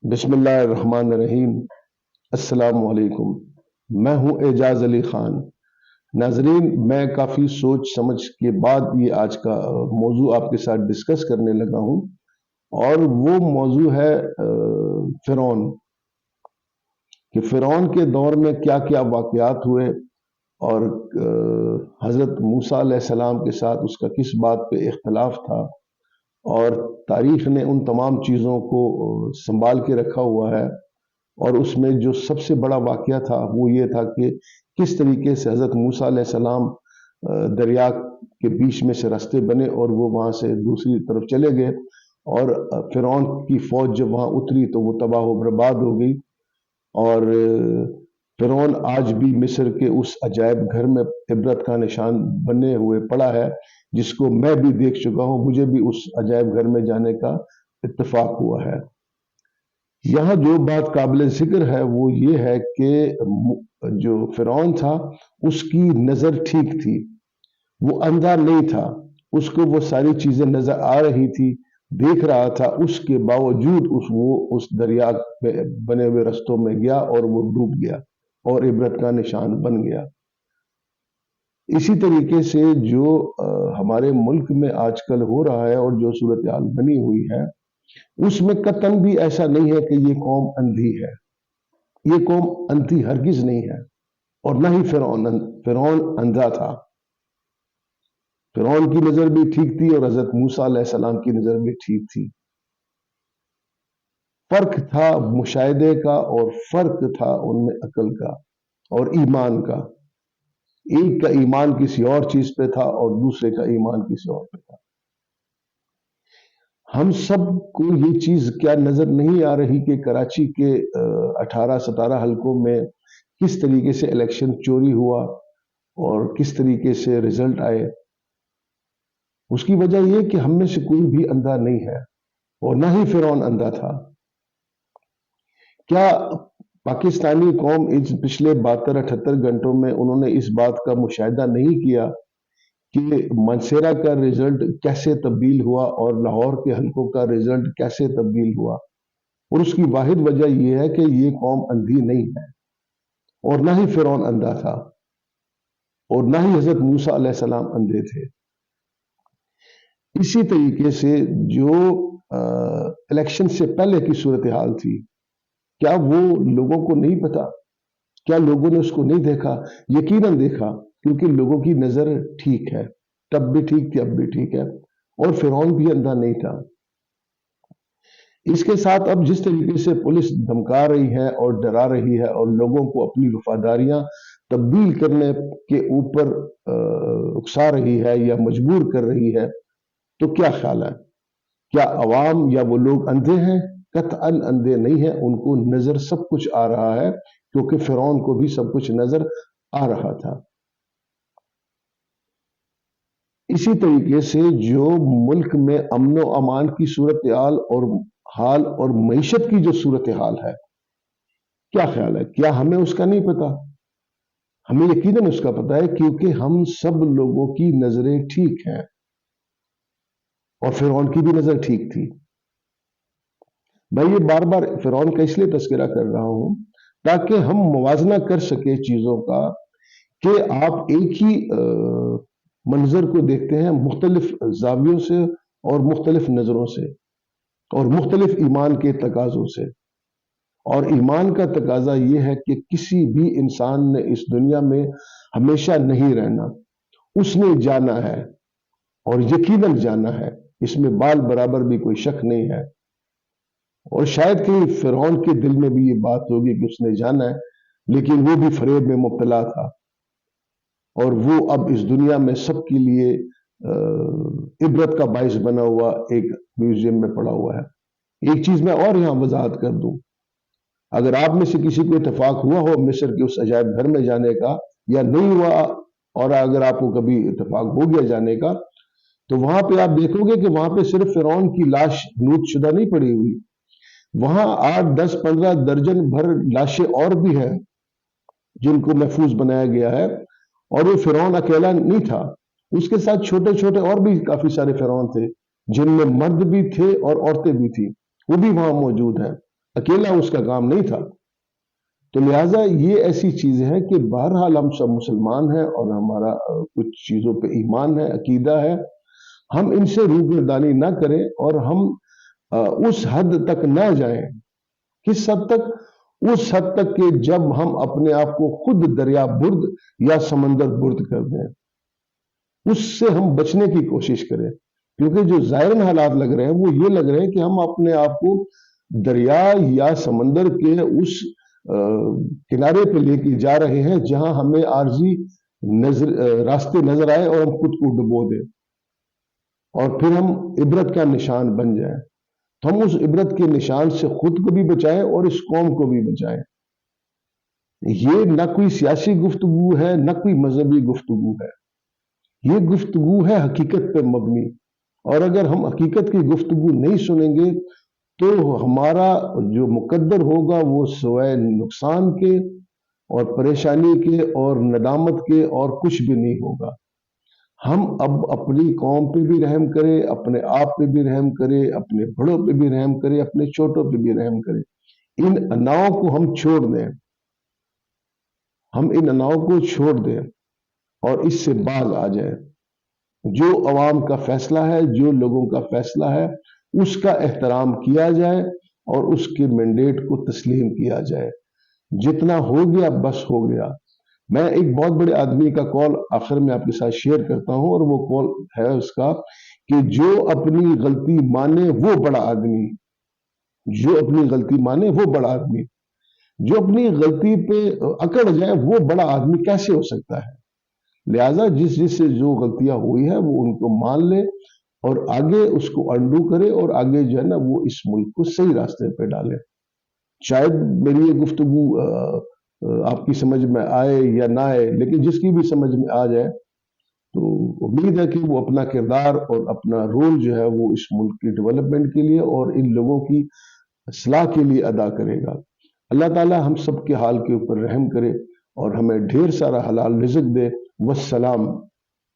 بسم اللہ الرحمن الرحیم۔ السلام علیکم۔ میں ہوں اعجاز علی خان۔ ناظرین، میں کافی سوچ سمجھ کے بعد یہ آج کا موضوع آپ کے ساتھ ڈسکس کرنے لگا ہوں، اور وہ موضوع ہے فرعون، کہ فرعون کے دور میں کیا کیا واقعات ہوئے، اور حضرت موسیٰ علیہ السلام کے ساتھ اس کا کس بات پہ اختلاف تھا، اور تاریخ نے ان تمام چیزوں کو سنبھال کے رکھا ہوا ہے۔ اور اس میں جو سب سے بڑا واقعہ تھا وہ یہ تھا کہ کس طریقے سے حضرت موسیٰ علیہ السلام دریا کے بیچ میں سے راستے بنے اور وہ وہاں سے دوسری طرف چلے گئے، اور فرعون کی فوج جب وہاں اتری تو وہ تباہ و برباد ہو گئی۔ اور فرعون آج بھی مصر کے اس عجائب گھر میں عبرت کا نشان بنے ہوئے پڑا ہے، جس کو میں بھی دیکھ چکا ہوں، مجھے بھی اس عجائب گھر میں جانے کا اتفاق ہوا ہے۔ یہاں جو بات قابل ذکر ہے وہ یہ ہے کہ جو فرعون تھا اس کی نظر ٹھیک تھی، وہ اندھا نہیں تھا، اس کو وہ ساری چیزیں نظر آ رہی تھی، دیکھ رہا تھا، اس کے باوجود وہ اس دریا میں بنے ہوئے رستوں میں گیا اور وہ ڈوب گیا اور عبرت کا نشان بن گیا۔ اسی طریقے سے جو ہمارے ملک میں آج کل ہو رہا ہے اور جو صورتحال بنی ہوئی ہے، اس میں قطعاً بھی ایسا نہیں ہے کہ یہ قوم اندھی ہے۔ یہ قوم اندھی ہرگز نہیں ہے، اور نہ ہی فرعون اندھا تھا۔ فرعون کی نظر بھی ٹھیک تھی اور حضرت موسیٰ علیہ السلام کی نظر بھی ٹھیک تھی۔ فرق تھا مشاہدے کا، اور فرق تھا ان میں عقل کا اور ایمان کا۔ ایک کا ایمان کسی اور چیز پہ تھا اور دوسرے کا ایمان کسی اور پہ تھا۔ ہم سب کو یہ چیز کیا نظر نہیں آ رہی کہ کراچی کے 18-17 حلقوں میں کس طریقے سے الیکشن چوری ہوا اور کس طریقے سے رزلٹ آئے؟ اس کی وجہ یہ کہ ہم میں سے کوئی بھی اندھا نہیں ہے، اور نہ ہی فرعون اندھا تھا۔ کیا پاکستانی قوم اس پچھلے 72-78 گھنٹوں میں انہوں نے اس بات کا مشاہدہ نہیں کیا کہ منصیرہ کا رزلٹ کیسے تبدیل ہوا اور لاہور کے حلقوں کا رزلٹ کیسے تبدیل ہوا؟ اور اس کی واحد وجہ یہ ہے کہ یہ قوم اندھی نہیں ہے، اور نہ ہی فرعون اندھا تھا، اور نہ ہی حضرت موسیٰ علیہ السلام اندھے تھے۔ اسی طریقے سے جو الیکشن سے پہلے کی صورتحال تھی، کیا وہ لوگوں کو نہیں پتا؟ کیا لوگوں نے اس کو نہیں دیکھا؟ یقیناً دیکھا، کیونکہ لوگوں کی نظر ٹھیک ہے، تب بھی ٹھیک تھی، اب بھی ٹھیک ہے، اور فرعون بھی اندھا نہیں تھا۔ اس کے ساتھ اب جس طریقے سے پولیس دھمکا رہی ہے اور ڈرا رہی ہے اور لوگوں کو اپنی وفاداریاں تبدیل کرنے کے اوپر اکسا رہی ہے یا مجبور کر رہی ہے، تو کیا خیال ہے؟ کیا عوام یا وہ لوگ اندھے ہیں؟ قطعاً اندھے نہیں ہیں، ان کو نظر سب کچھ آ رہا ہے، کیونکہ فرعون کو بھی سب کچھ نظر آ رہا تھا۔ اسی طریقے سے جو ملک میں امن و امان کی صورتحال اور معیشت کی جو صورتحال ہے، کیا خیال ہے؟ کیا ہمیں اس کا نہیں پتا؟ ہمیں یقیناً اس کا پتا ہے، کیونکہ ہم سب لوگوں کی نظریں ٹھیک ہیں، اور فرعون کی بھی نظر ٹھیک تھی۔ میں یہ بار بار فرعون کا اس لیے تذکرہ کر رہا ہوں تاکہ ہم موازنہ کر سکیں چیزوں کا، کہ آپ ایک ہی منظر کو دیکھتے ہیں مختلف زاویوں سے اور مختلف نظروں سے اور مختلف ایمان کے تقاضوں سے۔ اور ایمان کا تقاضا یہ ہے کہ کسی بھی انسان نے اس دنیا میں ہمیشہ نہیں رہنا، اس نے جانا ہے، اور یقیناً جانا ہے، اس میں بال برابر بھی کوئی شک نہیں ہے۔ اور شاید کہ فرعون کے دل میں بھی یہ بات ہوگی کہ اس نے جانا ہے، لیکن وہ بھی فریب میں مبتلا تھا، اور وہ اب اس دنیا میں سب کے لیے عبرت کا باعث بنا ہوا ایک میوزیم میں پڑا ہوا ہے۔ ایک چیز میں اور یہاں وضاحت کر دوں، اگر آپ میں سے کسی کو اتفاق ہوا ہو مصر کے اس عجائب گھر میں جانے کا، یا نہیں ہوا، اور اگر آپ کو کبھی اتفاق ہو گیا جانے کا، تو وہاں پہ آپ دیکھو گے کہ وہاں پہ صرف فرعون کی لاش نوٹ شدہ نہیں پڑی ہوئی، وہاں 8, 10, 15 درجن بھر لاشیں اور بھی ہیں جن کو محفوظ بنایا گیا ہے، اور وہ فرعون اکیلا نہیں تھا، اس کے ساتھ چھوٹے چھوٹے اور بھی کافی سارے فرعون تھے، جن میں مرد بھی تھے اور عورتیں بھی تھیں، وہ بھی وہاں موجود ہیں۔ اکیلا اس کا کام نہیں تھا. تو لہٰذا یہ ایسی چیز ہے کہ بہرحال ہم سب مسلمان ہیں اور ہمارا کچھ چیزوں پہ ایمان ہے، عقیدہ ہے. ہم ان سے روگردانی نہ کریں اور ہم اس حد تک نہ جائیں. کس حد تک؟ اس حد تک کہ جب ہم اپنے آپ کو خود دریا برد یا سمندر برد کر دیں. اس سے ہم بچنے کی کوشش کریں، کیونکہ جو ظاہراً حالات لگ رہے ہیں وہ یہ لگ رہے ہیں کہ ہم اپنے آپ کو دریا یا سمندر کے اس کنارے پہ لے کے جا رہے ہیں جہاں ہمیں عارضی راستے نظر آئے اور ہم خود کو ڈبو دیں اور پھر ہم عبرت کا نشان بن جائیں. تو ہم اس عبرت کے نشان سے خود کو بھی بچائیں اور اس قوم کو بھی بچائیں. یہ نہ کوئی سیاسی گفتگو ہے، نہ کوئی مذہبی گفتگو ہے. یہ گفتگو ہے حقیقت پہ مبنی. اور اگر ہم حقیقت کی گفتگو نہیں سنیں گے تو ہمارا جو مقدر ہوگا وہ سوائے نقصان کے اور پریشانی کے اور ندامت کے اور کچھ بھی نہیں ہوگا. ہم اب اپنی قوم پہ بھی رحم کریں، اپنے آپ پہ بھی رحم کریں، اپنے بڑوں پہ بھی رحم کریں، اپنے چھوٹوں پہ بھی رحم کریں. ان اناؤں کو ہم چھوڑ دیں، ہم ان اناؤں کو چھوڑ دیں اور اس سے باز آ جائیں. جو عوام کا فیصلہ ہے، جو لوگوں کا فیصلہ ہے، اس کا احترام کیا جائے اور اس کے مینڈیٹ کو تسلیم کیا جائے. جتنا ہو گیا بس ہو گیا. میں ایک بہت بڑے آدمی کا کال آخر میں آپ کے ساتھ شیئر کرتا ہوں، اور وہ کال ہے اس کا کہ جو اپنی غلطی مانے وہ بڑا آدمی. جو اپنی غلطی مانے وہ بڑا آدمی. جو اپنی غلطی پہ اکڑ جائے وہ بڑا آدمی کیسے ہو سکتا ہے؟ لہذا جس سے جو غلطیاں ہوئی ہیں وہ ان کو مان لے اور آگے اس کو انڈو کرے اور آگے جو ہے نا وہ اس ملک کو صحیح راستے پہ ڈالے. شاید میری یہ گفتگو آپ کی سمجھ میں آئے یا نہ آئے، لیکن جس کی بھی سمجھ میں آ جائے تو امید ہے کہ وہ اپنا کردار اور اپنا رول جو ہے وہ اس ملک کی ڈیولپمنٹ کے لیے اور ان لوگوں کی اصلاح کے لیے ادا کرے گا. اللہ تعالی ہم سب کے حال کے اوپر رحم کرے اور ہمیں ڈھیر سارا حلال رزق دے. والسلام.